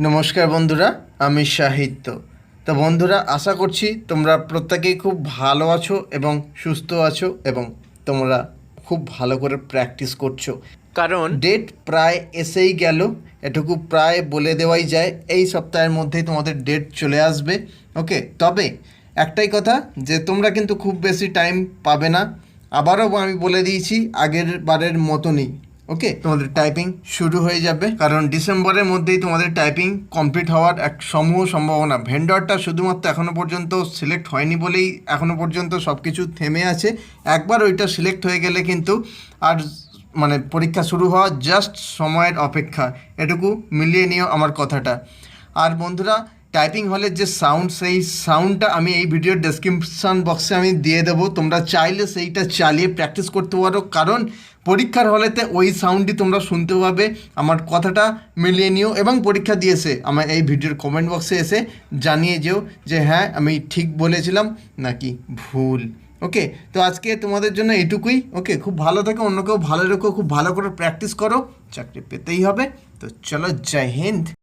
নমস্কার বন্ধুরা, আমি সাহিত্য। তো বন্ধুরা, আশা করছি তোমরা প্রত্যেকেই খুব ভালো আছো এবং সুস্থ আছো এবং তোমরা খুব ভালো করে প্র্যাকটিস করছো, কারণ ডেট প্রায় এসেই গেল। এটুকু প্রায় বলে দেওয়াই যায় এই সপ্তাহের মধ্যেই তোমাদের ডেট চলে আসবে। ওকে, তবে একটাই কথা যে তোমরা কিন্তু খুব বেশি টাইম পাবে না। আবারও আমি বলে দিয়েছি, আগের বারের মতনই ওকে তোমাদের টাইপিং শুরু হয়ে যাবে, কারণ ডিসেম্বরের মধ্যেই তোমাদের টাইপিং কমপ্লিট হওয়ার এক সমূহ সম্ভাবনা। ভেন্ডরটা শুধুমাত্র এখনও পর্যন্ত সিলেক্ট হয়নি বলেই এখনও পর্যন্ত সব কিছু থেমে আছে। একবার ওইটা সিলেক্ট হয়ে গেলে কিন্তু আর পরীক্ষা শুরু হওয়া জাস্ট সময়ের অপেক্ষা। এটুকু মিলিয়ে নিও আমার কথাটা। আর বন্ধুরা, টাইপিং হলের যে সাউন্ড, সেই সাউন্ডটা আমি এই ভিডিওর ডেসক্রিপশান বক্সে আমি দিয়ে দেবো। তোমরা চাইলে সেইটা চালিয়ে প্র্যাকটিস করতে পারো, কারণ পরীক্ষার হলেতে ওই সাউন্ডই তোমরা শুনতে পাবে। আমার কথাটা মিলিয়ে নিও এবং পরীক্ষা দিয়েছে আমার এই ভিডিওর কমেন্ট বক্সে এসে জানিয়ে যেও যে হ্যাঁ আমি ঠিক বলেছিলাম নাকি ভুল। ওকে, তো আজকে তোমাদের জন্য এটুকুই। ওকে, খুব ভালো থেকো, অন্যকেও ভালো রেখো, খুব ভালো করে প্র্যাকটিস করো, চাকরি পেতেই হবে। তো চলো, জয় হিন্দ।